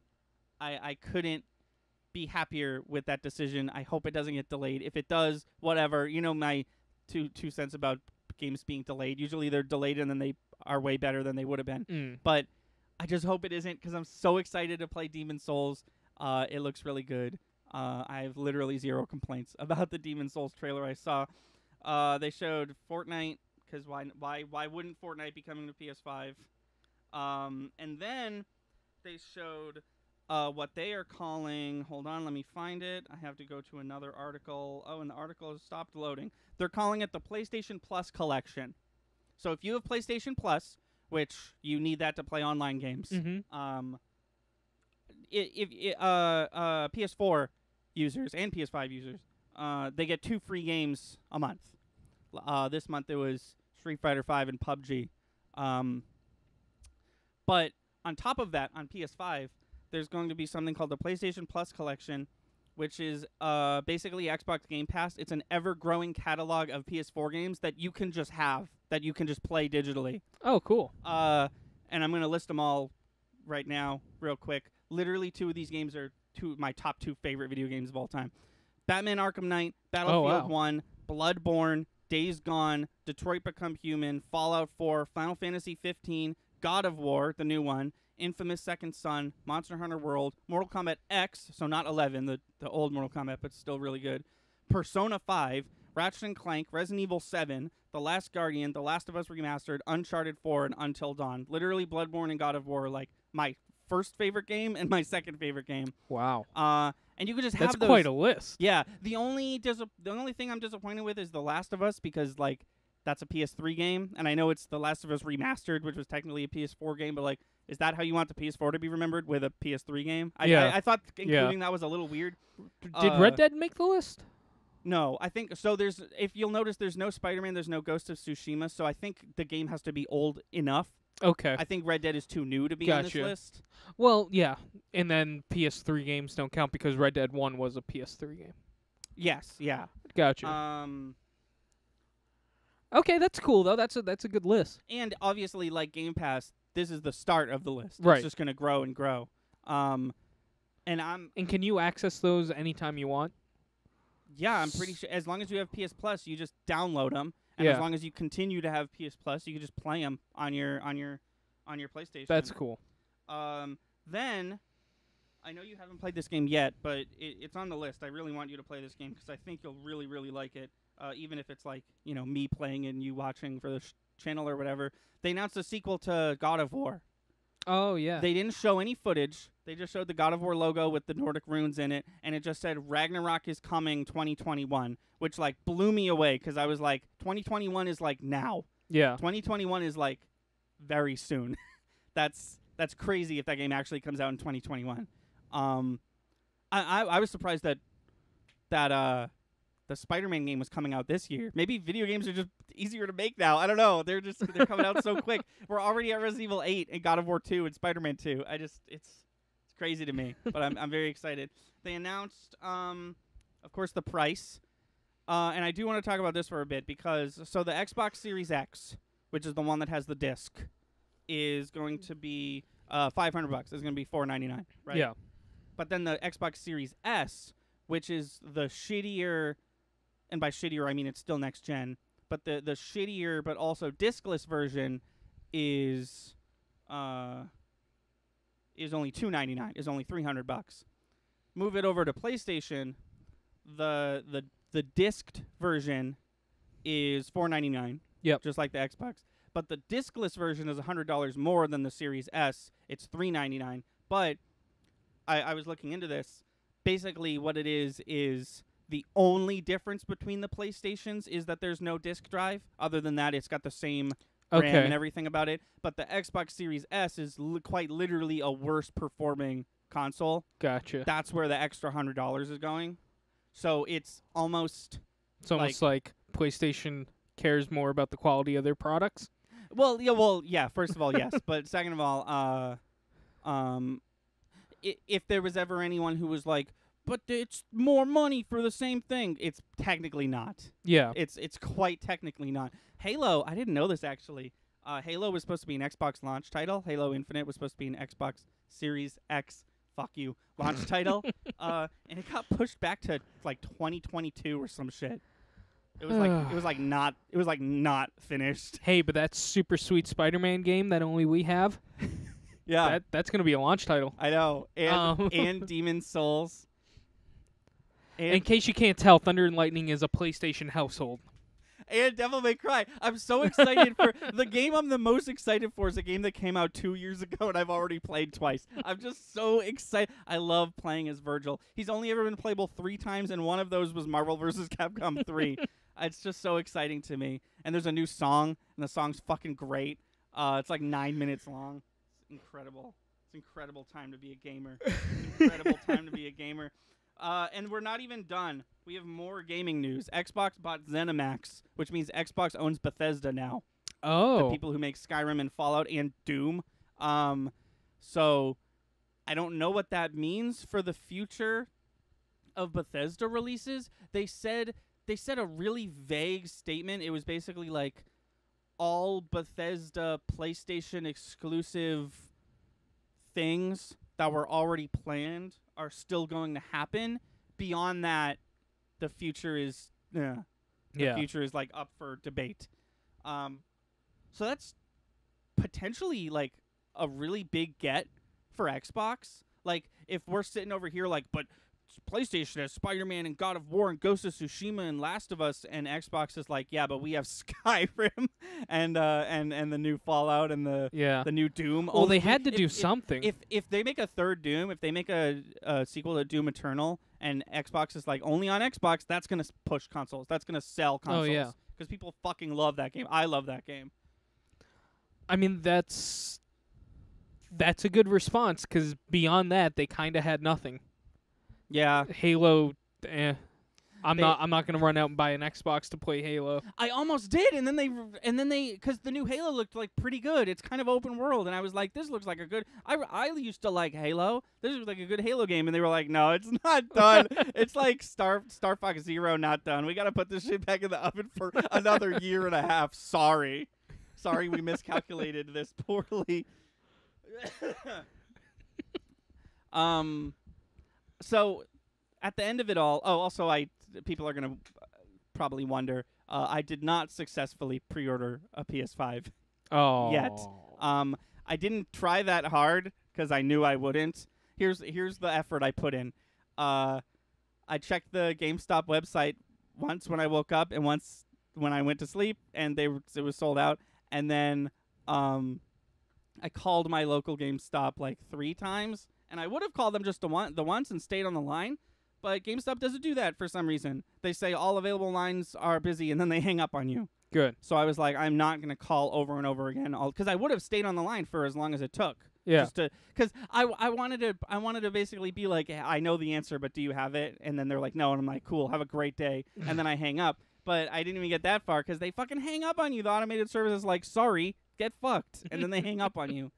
I couldn't be happier with that decision. I hope it doesn't get delayed. If it does, whatever. You know my two cents about games being delayed. Usually they're delayed and then they are way better than they would have been. But I just hope it isn't because I'm so excited to play Demon's Souls. It looks really good. I have literally 0 complaints about the Demon's Souls trailer I saw. They showed Fortnite. Because why wouldn't Fortnite be coming to PS5? And then they showed what they are calling... Hold on, let me find it. I have to go to another article. Oh, and the article has stopped loading. They're calling it the PlayStation Plus Collection. So if you have PlayStation Plus, which you need that to play online games, PS4 users and PS5 users, they get 2 free games a month. This month it was Street Fighter V and PUBG. But on top of that, on PS5, there's going to be something called the PlayStation Plus Collection, which is basically Xbox Game Pass. It's an ever-growing catalog of PS4 games that you can just have, that you can just play digitally. Oh, cool. And I'm going to list them all right now real quick. Literally, two of these games are two of my top 2 favorite video games of all time. Batman Arkham Knight, Battlefield 1, Bloodborne, Days Gone, Detroit Become Human, Fallout 4, Final Fantasy 15, God of War, the new one, Infamous Second Son, Monster Hunter World, Mortal Kombat X, so not 11, the old Mortal Kombat, but still really good, Persona 5, Ratchet & Clank, Resident Evil 7, The Last Guardian, The Last of Us Remastered, Uncharted 4, and Until Dawn. Literally, Bloodborne and God of War are like my first favorite game and my second favorite game. Wow. And you could just have That's those. quite a list. Yeah. The only thing I'm disappointed with is The Last of Us, because like that's a PS3 game, and I know it's The Last of Us Remastered, which was technically a PS4 game, but like, is that how you want the PS4 to be remembered, with a PS3 game? I thought including that was a little weird. Did Red Dead make the list? No, I think so. If you'll notice, there's no Spider-Man, there's no Ghost of Tsushima, so I think the game has to be old enough. Okay. I think Red Dead is too new to be on this list. Well, yeah, and then PS3 games don't count because Red Dead 1 was a PS3 game. Yes, yeah. Gotcha. Okay, that's cool though. That's a good list. And obviously, like Game Pass, this is the start of the list. Right. It's just going to grow and grow. And can you access those anytime you want? Yeah, I'm pretty sure. As long as you have PS Plus, you just download them, and as long as you continue to have PS Plus, you can just play them on your PlayStation. That's cool. Then, I know you haven't played this game yet, but it's on the list. I really want you to play this game because I think you'll really, really like it. Even if it's like me playing and you watching for the channel or whatever. They announced a sequel to God of War. Oh yeah. They didn't show any footage. They just showed the God of War logo with the Nordic runes in it, and it just said Ragnarok is coming 2021, which like blew me away because I was like, 2021 is like now. Yeah. 2021 is like very soon. That's crazy if that game actually comes out in 2021. I was surprised that the Spider-Man game was coming out this year. Maybe video games are just easier to make now. I don't know. They're coming out so quick. We're already at Resident Evil 8 and God of War 2 and Spider-Man 2. It's crazy to me, but I'm very excited. They announced, of course, the price. And I do want to talk about this for a bit because the Xbox Series X, which is the one that has the disc, is going to be $500. It's going to be $499, right? Yeah. But then the Xbox Series S, which is the shittier, and by shittier I mean it's still next gen, but the shittier but also discless version is only $299. Is only $300. Move it over to PlayStation. The disced version is $499. Yep. Just like the Xbox. But the discless version is $100 more than the Series S. It's $399. But I was looking into this. Basically, what it is the only difference between the PlayStations is that there's no disc drive. Other than that, it's got the same RAM and everything about it. But the Xbox Series S is quite literally a worse performing console. Gotcha. That's where the extra $100 is going. So it's almost like PlayStation cares more about the quality of their products. Well, yeah. First of all, yes, but second of all, if there was ever anyone who was like, but it's more money for the same thing, it's technically not. Yeah. It's quite technically not. Halo, I didn't know this actually. Halo was supposed to be an Xbox launch title. Halo Infinite was supposed to be an Xbox Series X, fuck you, launch title. And it got pushed back to like 2022 or some shit. It was like not finished. Hey, but that super sweet Spider-Man game that only we have. Yeah. That's going to be a launch title. I know. And Demon's Souls. In case you can't tell, Thunder and Lightning is a PlayStation household. And Devil May Cry. I'm so excited for the game I'm the most excited for is a game that came out 2 years ago and I've already played twice. I'm just so excited. I love playing as Virgil. He's only ever been playable 3 times, and one of those was Marvel vs. Capcom 3. It's just so exciting to me. And there's a new song, and the song's fucking great. It's like 9 minutes long. It's incredible. It's incredible time to be a gamer. Incredible time to be a gamer. And we're not even done. We have more gaming news. Xbox bought ZeniMax, which means Xbox owns Bethesda now. Oh. The people who make Skyrim and Fallout and Doom. So I don't know what that means for the future of Bethesda releases. They said a really vague statement. It was basically like all Bethesda PlayStation exclusive things that were already planned are still going to happen. Beyond that, the future is future is like up for debate. So that's potentially like a really big get for Xbox. Like if we're sitting over here like, but PlayStation has Spider-Man and God of War and Ghost of Tsushima and Last of Us, and Xbox is like, yeah, but we have Skyrim and the new Fallout and the new Doom. Well, they had to do something. If they make a third Doom, if they make a sequel to Doom Eternal, and Xbox is like only on Xbox, that's gonna push consoles. That's gonna sell consoles. Oh yeah, because people fucking love that game. I love that game. I mean, that's a good response, because beyond that, they kind of had nothing. Yeah, Halo. I'm not gonna run out and buy an Xbox to play Halo. I almost did, and then they because the new Halo looked like pretty good. It's kind of open world, and I was like, this looks like a good. I used to like Halo. This was like a good Halo game, and they were like, no, it's not done. It's like Star Fox Zero, not done. We got to put this shit back in the oven for another year and a half. Sorry, we miscalculated this poorly. So at the end of it all, also people are going to probably wonder, I did not successfully pre-order a PS5 yet. I didn't try that hard because I knew I wouldn't. Here's the effort I put in. I checked the GameStop website once when I woke up and once when I went to sleep, and it was sold out. And then I called my local GameStop like 3 times, and I would have called them just the once and stayed on the line. But GameStop doesn't do that for some reason. They say all available lines are busy, and then they hang up on you. Good. So I was like, I'm not going to call over and over again, because I would have stayed on the line for as long as it took. Yeah. Because I wanted to basically be like, I know the answer, but do you have it? And then they're like, no, and I'm like, cool, have a great day, and then I hang up. But I didn't even get that far because they fucking hang up on you. The automated service is like, sorry, get fucked, and then they hang up on you.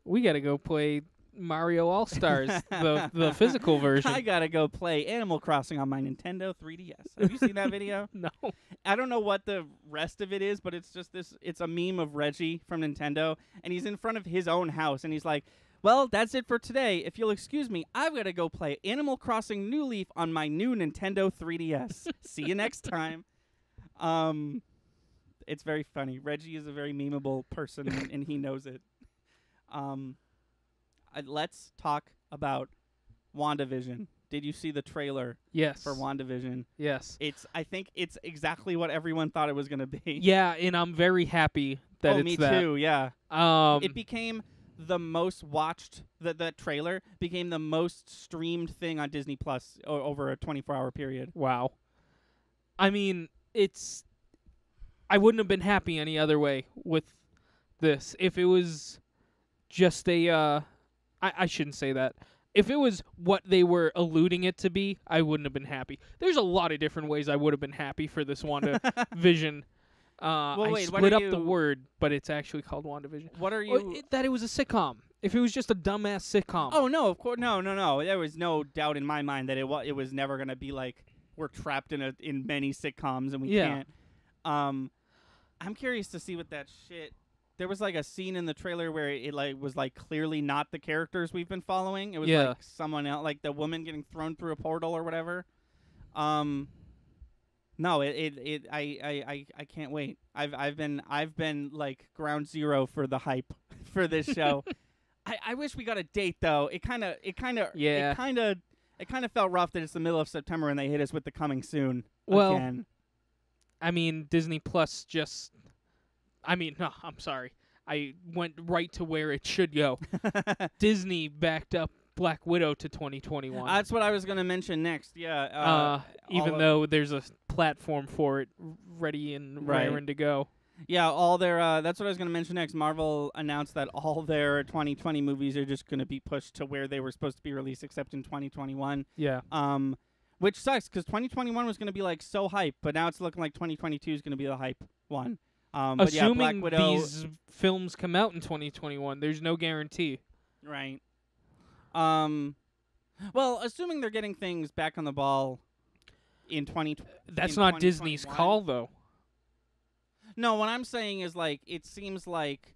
We gotta go play Mario All-Stars, the physical version. I gotta go play Animal Crossing on my Nintendo 3DS. Have you seen that video? No. I don't know what the rest of it is, but it's just this. It's a meme of Reggie from Nintendo, and he's in front of his own house, and he's like, well, that's it for today. If you'll excuse me, I've got to go play Animal Crossing New Leaf on my new Nintendo 3DS. See you next time. It's very funny. Reggie is a very memeable person, and he knows it. Let's talk about WandaVision. Did you see the trailer? Yes. For WandaVision? Yes. I think it's exactly what everyone thought it was going to be. Yeah, and I'm very happy that it's that. Me too, yeah. It became the most watched, that trailer became the most streamed thing on Disney Plus over a 24-hour period. Wow. I mean, I wouldn't have been happy any other way with this. If it was just I shouldn't say that. If it was what they were alluding it to be, I wouldn't have been happy. There's a lot of different ways I would have been happy for this WandaVision. I split up the word, but it's actually called WandaVision. What are you? That it was a sitcom. If it was just a dumbass sitcom. Oh, no, of course. No. There was no doubt in my mind that it was never going to be like we're trapped in many sitcoms and we can't. I'm curious to see what that shit. There was like a scene in the trailer where it like was like clearly not the characters we've been following. It was like someone else, like the woman getting thrown through a portal or whatever. No, I can't wait. I've been like ground zero for the hype for this show. I wish we got a date though. It kind of felt rough that it's the middle of September and they hit us with the coming soon again. I mean, Disney Plus just. No, I'm sorry. I went right to where it should go. Disney backed up Black Widow to 2021. That's what I was going to mention next. Yeah. Even though there's a platform for it ready and raring to go. Yeah, all their that's what I was going to mention next. Marvel announced that all their 2020 movies are just going to be pushed to where they were supposed to be released except in 2021. Yeah. Which sucks cuz 2021 was going to be like so hype, but now it's looking like 2022 is going to be the hype one. Assuming Black Widow, these films come out in 2021, there's no guarantee. Right. Well, assuming they're getting things back on the ball in 20. That's in not Disney's 2021. call, though. No, what I'm saying is like it seems like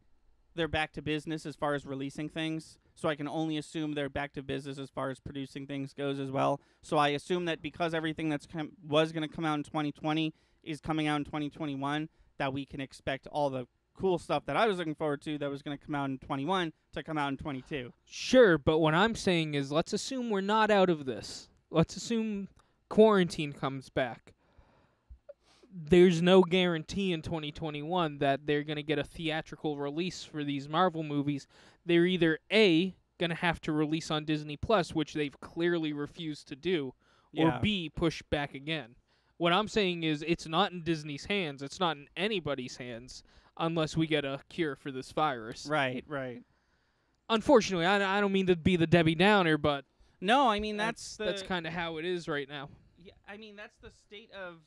they're back to business as far as releasing things. So I can only assume they're back to business as far as producing things goes as well. So I assume that because everything that's was going to come out in 2020 is coming out in 2021, that we can expect all the cool stuff that I was looking forward to that was going to come out in 21 to come out in 22. Sure, but what I'm saying is let's assume we're not out of this. Let's assume quarantine comes back. There's no guarantee in 2021 that they're going to get a theatrical release for these Marvel movies. They're either A, going to have to release on Disney Plus, which they've clearly refused to do, or Yeah. B, push back again. What I'm saying is it's not in Disney's hands. It's not in anybody's hands unless we get a cure for this virus. Right, right. Unfortunately, I don't mean to be the Debbie Downer, but No, I mean that's kind of how it is right now. Yeah, I mean that's the state of.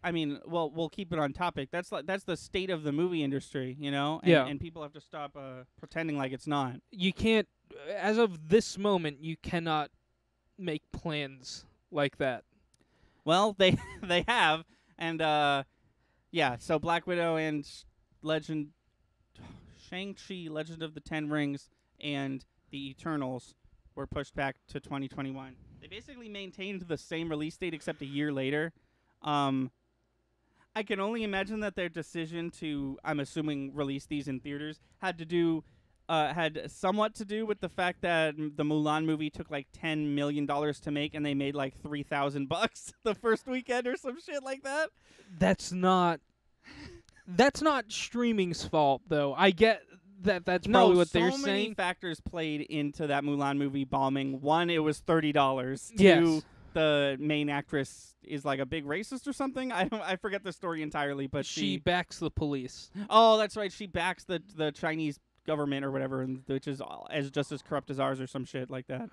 I mean, well, we'll keep it on topic. That's the state of the movie industry, you know. And, Yeah. And people have to stop pretending like it's not. You can't, as of this moment, you cannot make plans like that. Well, they they have, and yeah. So Black Widow and Shang-Chi, Legend of the Ten Rings, and the Eternals were pushed back to 2021. They basically maintained the same release date except a year later. I can only imagine that their decision to, I'm assuming, release these in theaters had somewhat to do with the fact that the Mulan movie took like $10 million to make, and they made like $3,000 the first weekend or some shit like that. That's not streaming's fault, though. I get that. That's probably what they're so many saying. factors played into that Mulan movie bombing. One, it was $30. Yes. Two, the main actress is like a big racist or something. I forget the story entirely, but She backs the police. Oh, that's right. She backs the Chinese government or whatever, and which is just as corrupt as ours or some shit like that.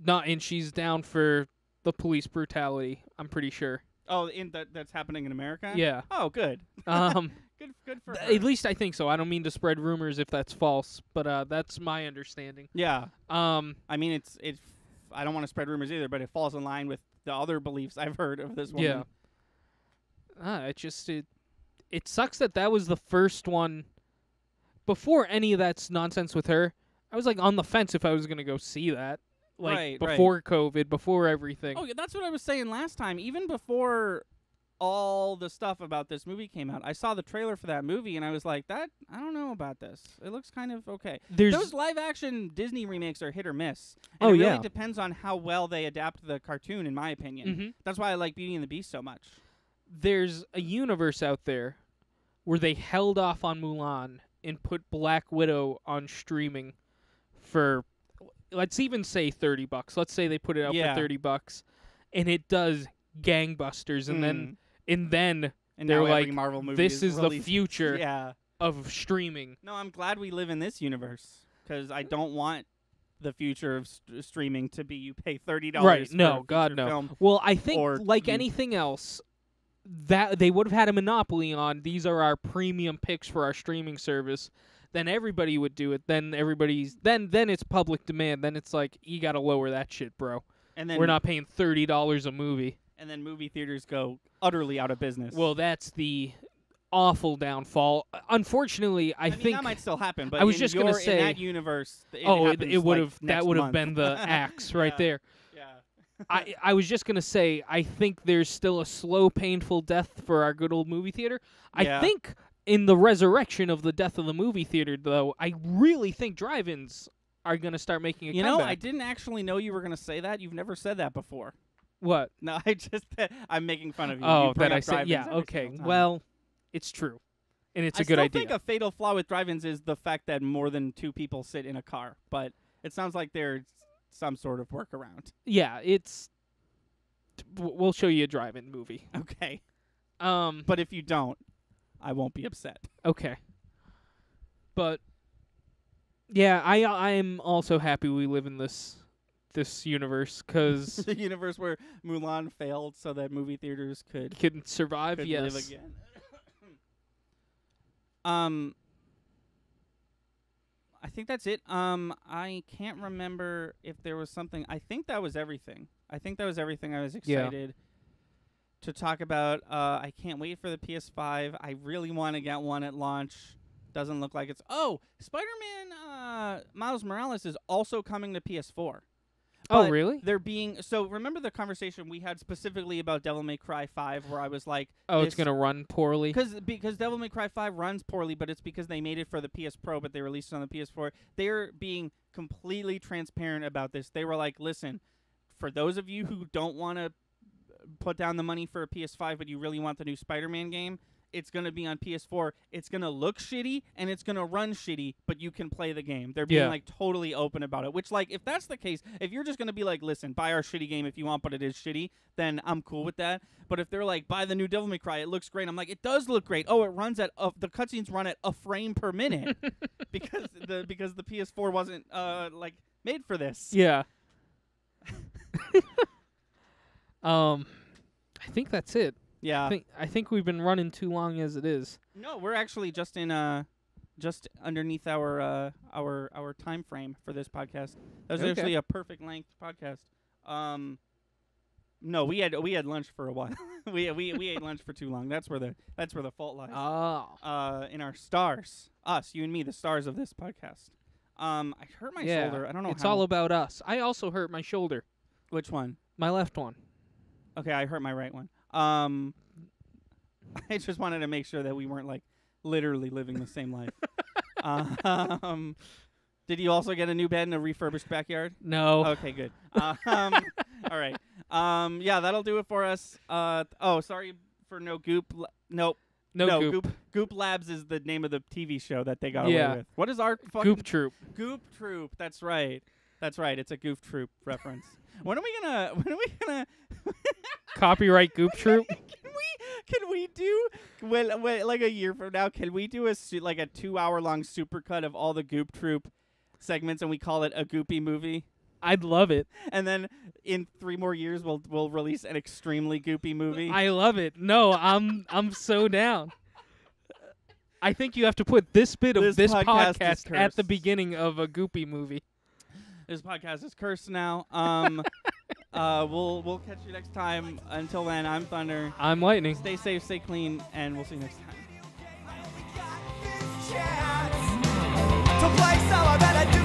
And she's down for the police brutality. I'm pretty sure. Oh, that's happening in America? Yeah. Oh, good. Good for her. At least I think so. I don't mean to spread rumors if that's false, but that's my understanding. Yeah. Um, I mean, it's I don't want to spread rumors either, but it falls in line with the other beliefs I've heard of this woman. Yeah. It sucks that was the first one. Before any of that's nonsense with her, I was like on the fence if I was gonna go see that. Like Right, before COVID, before everything. Oh, yeah, that's what I was saying last time. Even before all the stuff about this movie came out, I saw the trailer for that movie, and I was like, I don't know about this. It looks kind of okay. Those live-action Disney remakes are hit or miss. And it really depends on how well they adapt the cartoon, in my opinion. Mm-hmm. That's why I like Beauty and the Beast so much. There's a universe out there where they held off on Mulan and put Black Widow on streaming for, let's even say $30. Let's say they put it out for $30, and it does gangbusters, and then And they're now like, every Marvel movie this is is the released. future Yeah. of streaming. No, I'm glad we live in this universe, because I don't want the future of streaming to be you pay $30 Right? for No, a God, feature no. film. Well, I think or like you- anything else, that they would have had a monopoly on. These are our premium picks for our streaming service. Then everybody would do it. Then then it's public demand. Then it's like you got to lower that shit, bro. And then We're not paying $30 a movie. And then movie theaters go utterly out of business. Well, that's the awful downfall. Unfortunately, I mean, think that might still happen. But I was in just gonna in say- that universe, it happens, would like, have next that would have month. been the axe right Yeah. there. Yeah. I was just gonna say I think there's still a slow, painful death for our good old movie theater. Yeah. I think in the resurrection of the death of the movie theater, though, I really think drive-ins are gonna start making a You comeback. know, I didn't actually know you were going to say that. You've never said that before. What? No, I'm making fun of you. Oh, You bring that I up said. drive-ins Yeah. every Okay. single time. Well, it's true, and it's I a good still idea. think a fatal flaw with drive-ins is the fact that more than two people sit in a car. But it sounds like there's some sort of workaround. Yeah, it's. We'll show you a drive-in movie. Okay. Um. But if you don't, I won't be upset. Okay. But yeah, I am also happy we live in this universe because The universe where Mulan failed so that movie theaters could can survive. live Yes. again. I think that's it. I can't remember if there was something. I think that was everything. I was excited to talk about. I can't wait for the PS5. I really want to get one at launch. Doesn't look like it's. Oh, Spider-Man Miles Morales is also coming to PS4. Oh, But really? They're being so. Remember the conversation we had specifically about Devil May Cry 5, where I was like, Oh, it's gonna run poorly. because Devil May Cry 5 runs poorly, but it's because they made it for the PS Pro, but they released it on the PS4. They're being completely transparent about this. They were like, listen, for those of you who don't want to put down the money for a PS5, but you really want the new Spider-Man game, it's going to be on PS4. It's going to look shitty, and it's going to run shitty, but you can play the game. They're being, like, totally open about it, which, like, if that's the case, if you're just going to be like, listen, buy our shitty game if you want, but it is shitty, then I'm cool with that. But if they're like, buy the new Devil May Cry, it looks great. I'm like, it does look great. Oh, it runs at, the cutscenes run at a frame per minute because the PS4 wasn't, like, made for this. Yeah. I think that's it. Yeah. I think we've been running too long as it is. No, we're actually just in just underneath our time frame for this podcast. That was actually a perfect length podcast. No, we had lunch for a while. we ate lunch for too long. That's where the fault lies. Oh. In our stars, us, you and me, the stars of this podcast. I hurt my shoulder. I don't know. It's how. all about us. I also hurt my shoulder. Which one? My left one. Okay, I hurt my right one. I just wanted to make sure that we weren't like literally living the same life. Did you also get a new bed in a refurbished backyard? No. Okay, good. All right. Yeah, that'll do it for us. Sorry for no Goop. Nope. No Goop. Goop Labs is the name of the TV show that they got away with. What is our fucking Goop Troop? Goop Troop. That's right. It's a Goof Troop reference. When are we gonna Copyright Goop Troop? Can we do like a year from now? Can we do like a 2-hour-long supercut of all the Goop Troop segments, and we call it a Goopy movie? I'd love it. And then in 3 more years, we'll release an extremely goopy movie. I love it. No, I'm so down. I think you have to put this bit of this podcast at the beginning of a Goopy movie. This podcast is cursed now. We'll catch you next time. Until then, I'm Thunder. I'm Lightning. Stay safe, stay clean, and we'll see you next time.